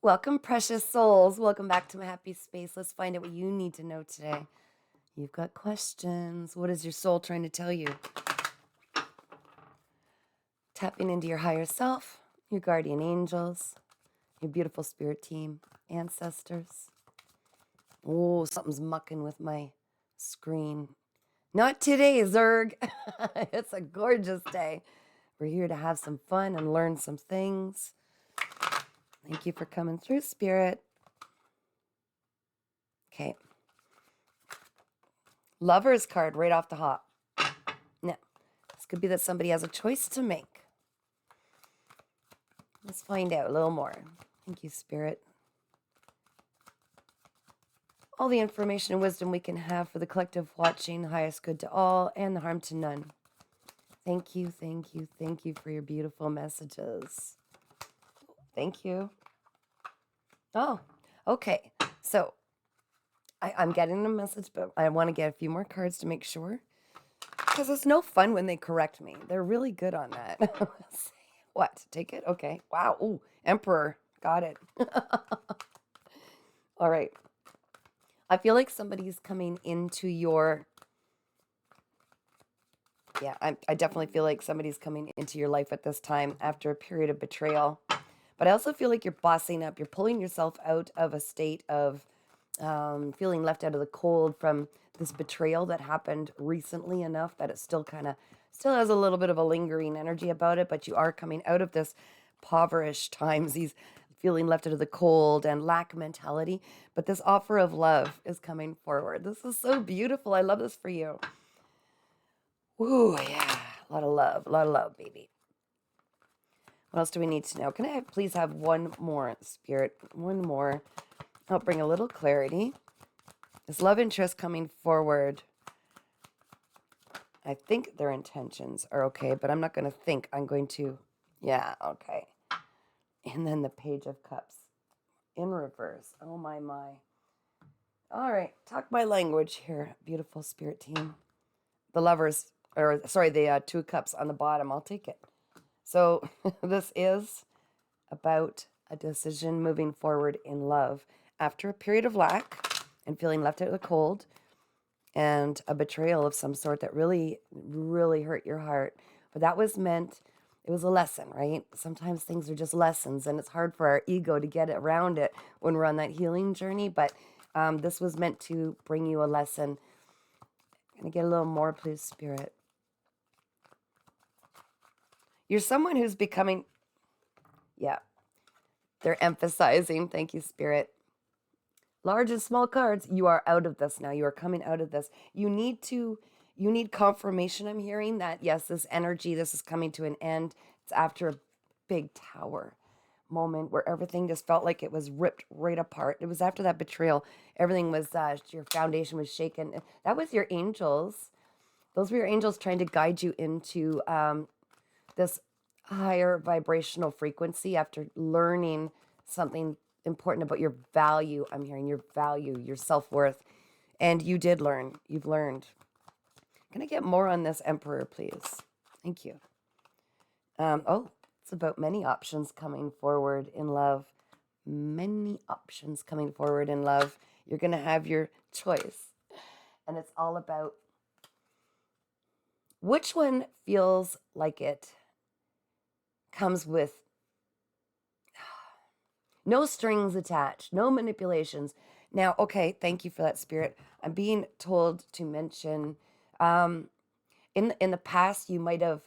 Welcome, precious souls. Welcome back to my happy space. Let's find out what you need to know today. You've got questions. What is your soul trying to tell you? Tapping into your higher self, your guardian angels, your beautiful spirit team, ancestors. Oh, something's mucking with my screen. Not today, Zerg. It's a gorgeous day. We're here to have some fun and learn some things. Thank you for coming through, Spirit. Okay. Lover's card right off the hop. Now, this could be that somebody has a choice to make. Let's find out a little more. Thank you, Spirit. All the information and wisdom we can have for the collective watching, the highest good to all, and the harm to none. Thank you, thank you, thank you for your beautiful messages. Thank you. Oh, okay. So, I'm getting a message, but I want to get a few more cards to make sure. Because it's no fun when they correct me. They're really good on that. What? Take it? Okay. Wow. Ooh, Emperor. Got it. All right. I feel like somebody's coming into your... Yeah, I definitely feel like somebody's coming into your life at this time after a period of betrayal. But I also feel like you're bossing up. You're pulling yourself out of a state of feeling left out of the cold from this betrayal that happened recently enough that it still has a little bit of a lingering energy about it, but you are coming out of this impoverished times, these feeling left out of the cold and lack mentality, but this offer of love is coming forward. This is so beautiful. I love this for you. Ooh, yeah, a lot of love, baby. What else do we need to know? Can I please have one more, Spirit? One more. Help bring a little clarity. This love interest coming forward. I think their intentions are okay, but I'm not going to think. I'm going to, yeah, okay. And then the Page of Cups in reverse. Oh, my. All right, talk my language here, beautiful spirit team. The lovers, or sorry, the Two Cups on the bottom. I'll take it. So this is about a decision moving forward in love after a period of lack and feeling left out of the cold and a betrayal of some sort that really, really hurt your heart. But that was meant, it was a lesson, right? Sometimes things are just lessons, and it's hard for our ego to get around it when we're on that healing journey. But this was meant to bring you a lesson. Can I get a little more, please, Spirit? You're someone who's becoming, yeah, they're emphasizing, thank you, Spirit. Large and small cards, you are out of this now. You are coming out of this. You need confirmation, I'm hearing, that yes, this energy, this is coming to an end. It's after a big tower moment where everything just felt like it was ripped right apart. It was after that betrayal. Everything was, your foundation was shaken. That was your angels. Those were your angels trying to guide you into this higher vibrational frequency after learning something important about your value. I'm hearing your value, your self-worth. And you did learn. You've learned. Can I get more on this, Emperor, please? Thank you. It's about many options coming forward in love. Many options coming forward in love. You're going to have your choice. And it's all about which one feels like it comes with no strings attached, no manipulations. Now, okay, thank you for that, Spirit. I'm being told to mention, in the past, you might have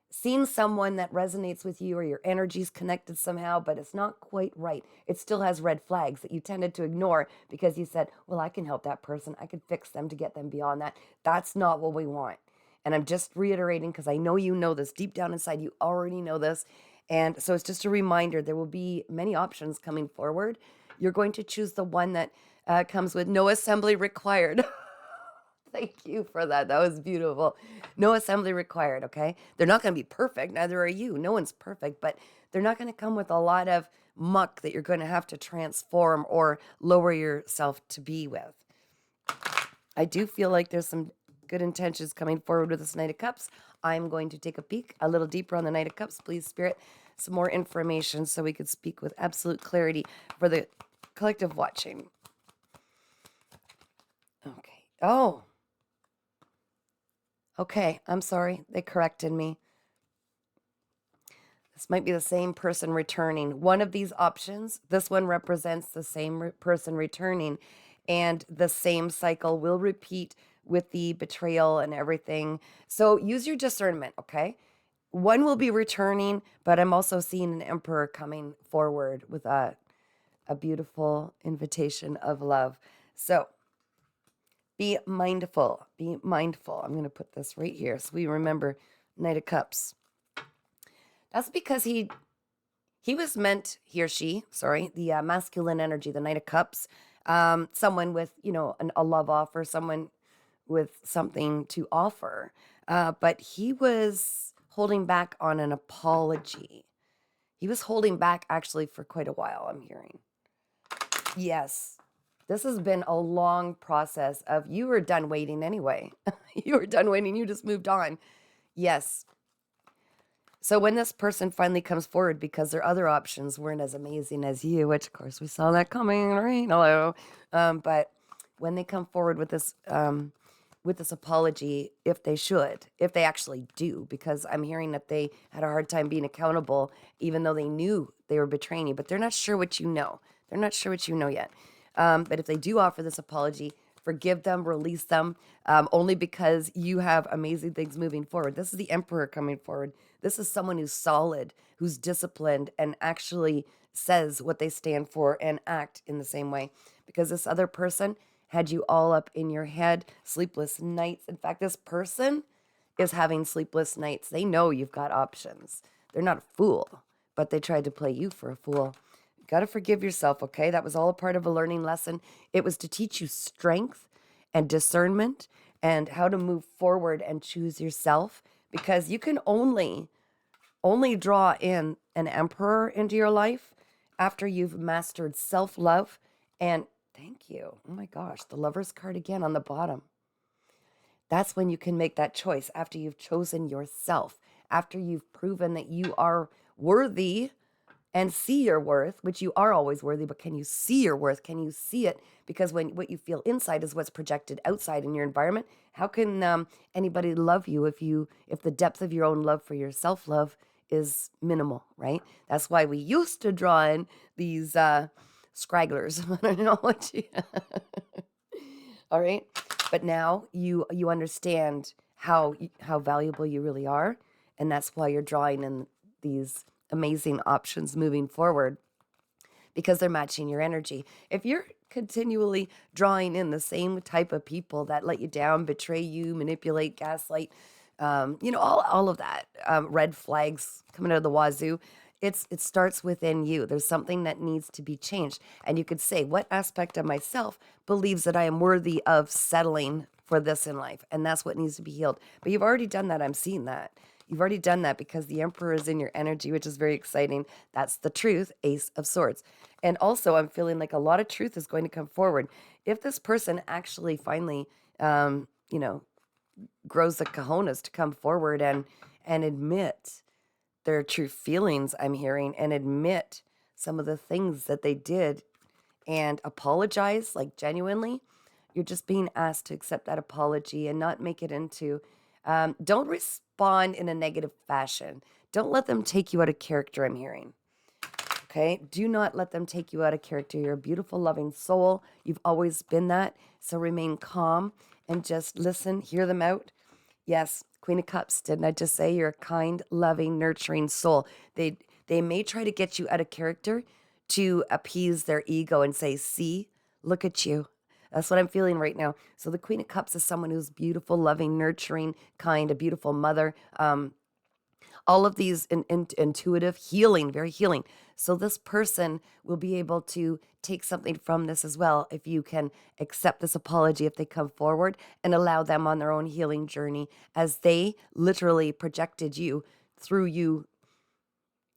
seen someone that resonates with you or your energy's connected somehow, but it's not quite right. It still has red flags that you tended to ignore because you said, well, I can help that person. I can fix them to get them beyond that. That's not what we want. And I'm just reiterating because I know you know this. Deep down inside, you already know this. And so it's just a reminder, there will be many options coming forward. You're going to choose the one that comes with no assembly required. Thank you for that. That was beautiful. No assembly required, okay? They're not going to be perfect. Neither are you. No one's perfect, but they're not going to come with a lot of muck that you're going to have to transform or lower yourself to be with. I do feel like there's some good intentions coming forward with this Knight of Cups. I'm going to take a peek a little deeper on the Knight of Cups, please, Spirit. some more information so we could speak with absolute clarity for the collective watching. Okay. Oh, okay. I'm sorry. They corrected me. This might be the same person returning. One of these options, this one represents the same person returning, and the same cycle will repeat with the betrayal and everything. So use your discernment, okay? One will be returning, but I'm also seeing an emperor coming forward with a beautiful invitation of love. So be mindful. Be mindful. I'm going to put this right here so we remember Knight of Cups. That's because he was meant, he or she, sorry, the masculine energy, the Knight of Cups, someone with, a love offer, someone with something to offer. But he was holding back on an apology. He was holding back actually for quite a while, I'm hearing. Yes. This has been a long process of you were done waiting anyway. You were done waiting. You just moved on. Yes. So when this person finally comes forward because their other options weren't as amazing as you, which of course we saw that coming, right? Hello. But when they come forward with this apology, if they actually do, because I'm hearing that they had a hard time being accountable, even though they knew they were betraying you, but they're not sure what you know. They're not sure what you know yet. But if they do offer this apology, forgive them, release them, only because you have amazing things moving forward. This is the Emperor coming forward. This is someone who's solid, who's disciplined, and actually says what they stand for and act in the same way. Because this other person had you all up in your head, sleepless nights. In fact, this person is having sleepless nights. They know you've got options. They're not a fool, but they tried to play you for a fool. You got to forgive yourself, okay? That was all a part of a learning lesson. It was to teach you strength and discernment and how to move forward and choose yourself, because you can only draw in an emperor into your life after you've mastered self-love. And thank you. Oh my gosh, the Lover's card again on the bottom. That's when you can make that choice, after you've chosen yourself, after you've proven that you are worthy and see your worth, which you are always worthy, but can you see your worth? Can you see it? Because when what you feel inside is what's projected outside in your environment. How can anybody love you if the depth of your own love for your self-love is minimal, right? That's why we used to draw in these scragglers. I don't know what you... All right? But now you understand how valuable you really are, and that's why you're drawing in these amazing options moving forward, because they're matching your energy. If you're continually drawing in the same type of people that let you down, betray you, manipulate, gaslight, all of that, red flags coming out of the wazoo, it starts within you. There's something that needs to be changed. And you could say, what aspect of myself believes that I am worthy of settling for this in life? And that's what needs to be healed. But you've already done that. I'm seeing that. You've already done that because the Emperor is in your energy, which is very exciting. That's the truth, Ace of Swords. And also, I'm feeling like a lot of truth is going to come forward. If this person actually finally, grows the cojones to come forward and admit their true feelings, I'm hearing, and admit some of the things that they did and apologize, like genuinely, you're just being asked to accept that apology and not make it into, don't respond in a negative fashion. Don't let them take you out of character, I'm hearing. Okay? Do not let them take you out of character. You're a beautiful, loving soul. You've always been that. So remain calm and just listen, hear them out. Yes, Queen of Cups, didn't I just say you're a kind, loving, nurturing soul? They may try to get you out of character to appease their ego and say, see, look at you. That's what I'm feeling right now. So the Queen of Cups is someone who's beautiful, loving, nurturing, kind, a beautiful mother. All of these intuitive, healing, very healing. So this person will be able to take something from this as well if you can accept this apology, if they come forward and allow them on their own healing journey, as they literally projected you through you,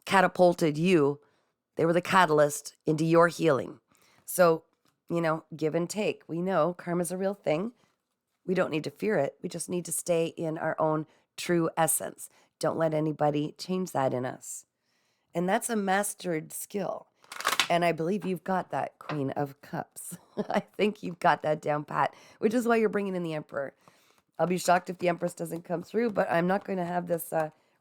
catapulted you. They were the catalyst into your healing. So, give and take. We know karma's a real thing. We don't need to fear it. We just need to stay in our own true essence. Don't let anybody change that in us. And that's a mastered skill. And I believe you've got that, Queen of Cups. I think you've got that down pat, which is why you're bringing in the Emperor. I'll be shocked if the Empress doesn't come through, but I'm not going to have this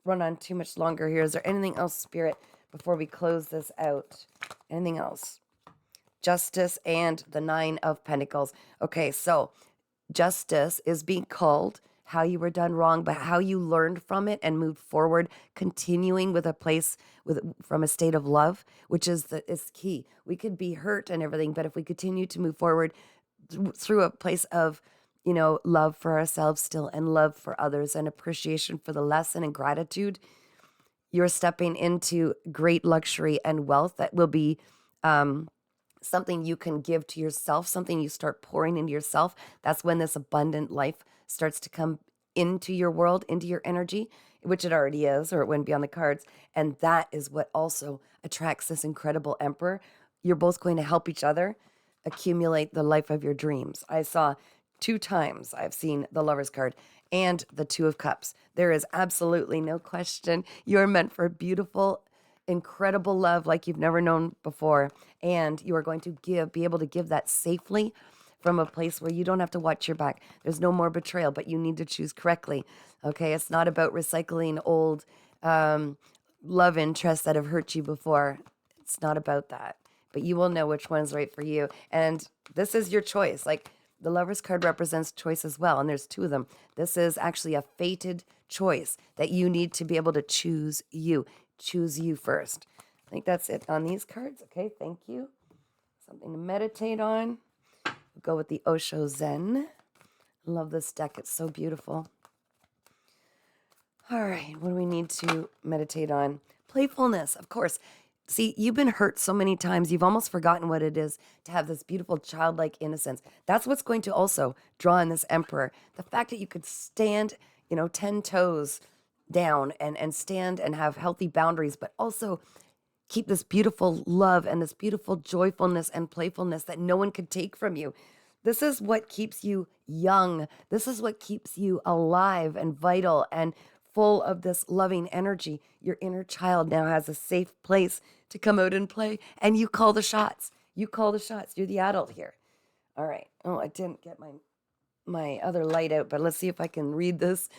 run on too much longer here. Is there anything else, Spirit, before we close this out? Anything else? Justice and the Nine of Pentacles. Okay, so justice is being called how you were done wrong, but how you learned from it and moved forward, continuing with a place from a state of love, which is key. We could be hurt and everything, but if we continue to move forward through a place of, love for ourselves still and love for others and appreciation for the lesson and gratitude, you're stepping into great luxury and wealth that will be something you can give to yourself, something you start pouring into yourself. That's when this abundant life starts to come into your world, into your energy, which it already is, or it wouldn't be on the cards. And that is what also attracts this incredible Emperor. You're both going to help each other accumulate the life of your dreams. I saw 2 times I've seen the Lover's card and the Two of Cups. There is absolutely no question. You're meant for beautiful, incredible love like you've never known before. And you are going to be able to give that safely from a place where you don't have to watch your back. There's no more betrayal, but you need to choose correctly. Okay, it's not about recycling old love interests that have hurt you before. It's not about that. But you will know which one's right for you. And this is your choice. Like, the Lover's card represents choice as well, and there's 2 of them. This is actually a fated choice that you need to be able to choose you. Choose you first. I think that's it on these cards. Okay, thank you. Something to meditate on. We'll go with the Osho Zen. Love this deck. It's so beautiful. All right, what do we need to meditate on? Playfulness, of course. See, you've been hurt so many times, you've almost forgotten what it is to have this beautiful childlike innocence. That's what's going to also draw in this Emperor. The fact that you could stand, 10 toes down and stand and have healthy boundaries, but also keep this beautiful love and this beautiful joyfulness and playfulness that no one could take from you. This is what keeps you young. This is what keeps you alive and vital and full of this loving energy. Your inner child now has a safe place to come out and play, and you call the shots. You call the shots. You're the adult here. All right. Oh, I didn't get my other light out, but let's see if I can read this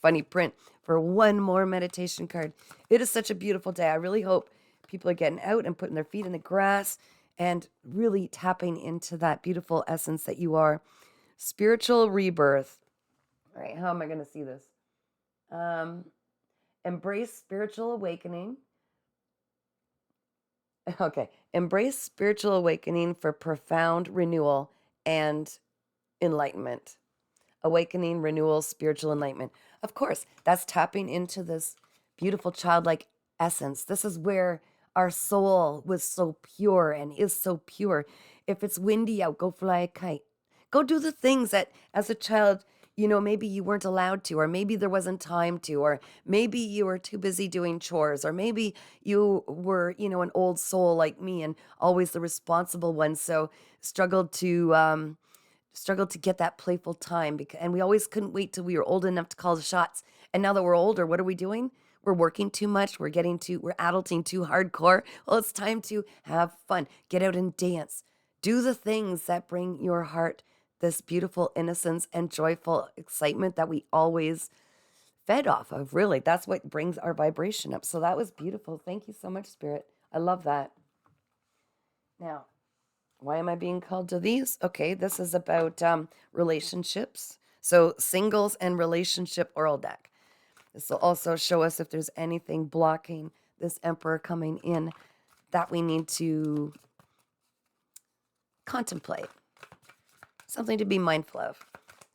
funny print for one more meditation card. It is such a beautiful day. I really hope people are getting out and putting their feet in the grass and really tapping into that beautiful essence that you are. Spiritual rebirth. All right, how am I going to see this? Embrace spiritual awakening. Okay, embrace spiritual awakening for profound renewal and enlightenment. Awakening, renewal, spiritual enlightenment. Of course, that's tapping into this beautiful childlike essence. This is where our soul was so pure and is so pure. If it's windy out, go fly a kite. Go do the things that as a child, maybe you weren't allowed to, or maybe there wasn't time to, or maybe you were too busy doing chores, or maybe you were, an old soul like me and always the responsible one. So struggled to get that playful time, and we always couldn't wait till we were old enough to call the shots. And now that we're older, what are we doing? We're working too much. We're adulting too hardcore. Well, it's time to have fun. Get out and dance. Do the things that bring your heart this beautiful innocence and joyful excitement that we always fed off of. Really, that's what brings our vibration up. So that was beautiful. Thank you so much, Spirit. I love that. Now, why am I being called to these? Okay, this is about relationships. So singles and relationship oral deck. This will also show us if there's anything blocking this Emperor coming in that we need to contemplate. Something to be mindful of.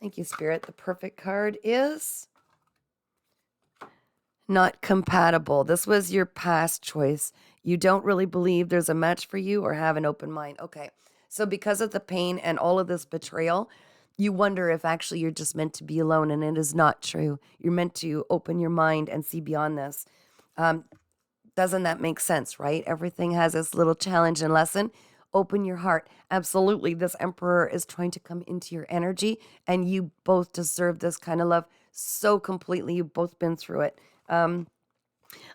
Thank you, Spirit. The perfect card is not compatible. This was your past choice. You don't really believe there's a match for you or have an open mind. Okay. So because of the pain and all of this betrayal, you wonder if actually you're just meant to be alone, and it is not true. You're meant to open your mind and see beyond this. Doesn't that make sense, right? Everything has this little challenge and lesson. Open your heart. Absolutely. This Emperor is trying to come into your energy, and you both deserve this kind of love so completely. You've both been through it.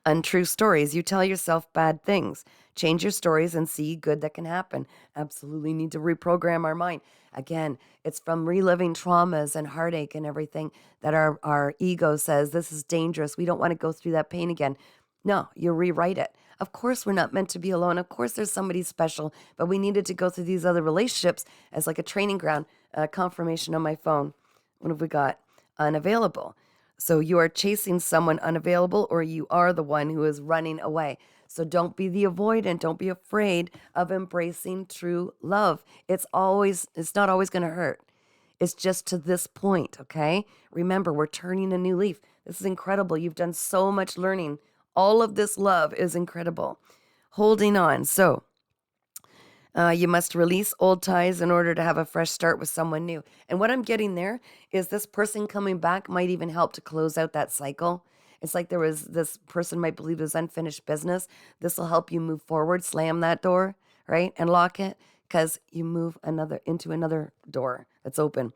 Untrue stories. You tell yourself bad things. Change your stories and see good that can happen. Absolutely need to reprogram our mind. Again, it's from reliving traumas and heartache and everything that our ego says this is dangerous. We don't want to go through that pain again. No, you rewrite it. Of course, we're not meant to be alone. Of course, there's somebody special, but we needed to go through these other relationships as like a training ground. Confirmation on my phone. What have we got? Unavailable. So you are chasing someone unavailable, or you are the one who is running away. So don't be the avoidant. Don't be afraid of embracing true love. It's not always going to hurt. It's just to this point, okay? Remember, we're turning a new leaf. This is incredible. You've done so much learning. All of this love is incredible. Holding on. So you must release old ties in order to have a fresh start with someone new. And what I'm getting there is this person coming back might even help to close out that cycle. It's like this person might believe there's unfinished business. This will help you move forward, slam that door, right? And lock it because you move into another door that's open.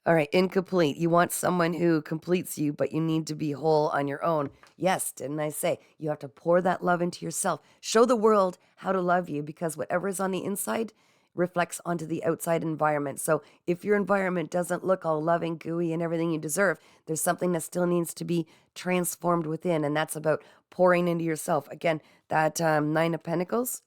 All right, incomplete. You want someone who completes you, but you need to be whole on your own. Yes, didn't I say? You have to pour that love into yourself. Show the world how to love you because whatever is on the inside reflects onto the outside environment. So if your environment doesn't look all loving, gooey, and everything you deserve, there's something that still needs to be transformed within, and that's about pouring into yourself. Again, that Nine of Pentacles,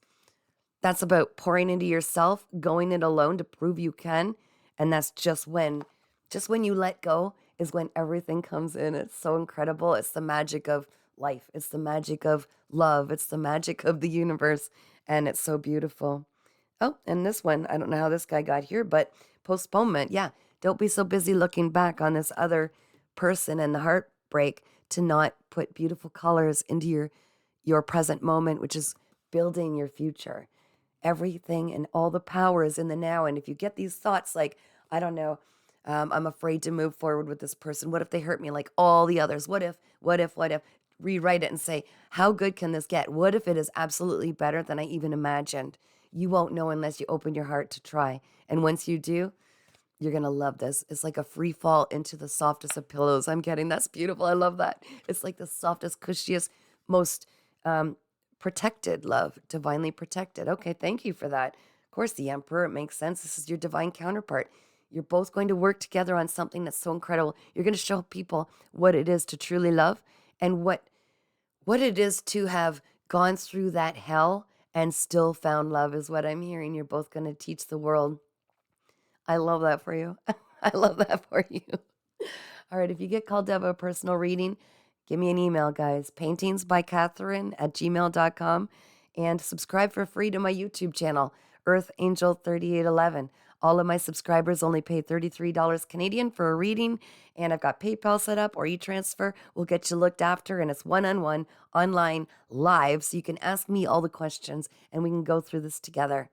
that's about pouring into yourself, going it alone to prove you can, and that's just when you let go is when everything comes in. It's so incredible. It's the magic of life. It's the magic of love. It's the magic of the universe. And it's so beautiful. Oh, and this one, I don't know how this guy got here, but postponement. Yeah. Don't be so busy looking back on this other person and the heartbreak to not put beautiful colors into your present moment, which is building your future. Everything and all the power is in the now. And if you get these thoughts like, I don't know, I'm afraid to move forward with this person. What if they hurt me like all the others? What if? Rewrite it and say, how good can this get? What if it is absolutely better than I even imagined? You won't know unless you open your heart to try. And once you do, you're going to love this. It's like a free fall into the softest of pillows. I'm getting that's beautiful. I love that. It's like the softest, cushiest, most protected love, divinely protected. Okay, thank you for that. Of course, the Emperor, it makes sense. This is your divine counterpart. You're both going to work together on something that's so incredible. You're going to show people what it is to truly love and what it is to have gone through that hell and still found love is what I'm hearing. You're both going to teach the world. I love that for you. I love that for you. All right, if you get called to have a personal reading, give me an email, guys. paintingsbycatherine@gmail.com and subscribe for free to my YouTube channel, Earth Angel 3811. All of my subscribers only pay $33 Canadian for a reading, and I've got PayPal set up or e-transfer. We'll get you looked after, and it's one-on-one, online, live, so you can ask me all the questions, and we can go through this together.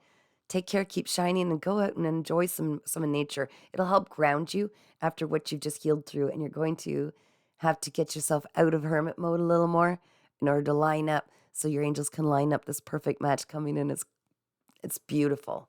Take care, keep shining, and go out and enjoy some of nature. It'll help ground you after what you've just healed through, and you're going to have to get yourself out of hermit mode a little more in order to line up so your angels can line up this perfect match coming in. It's beautiful.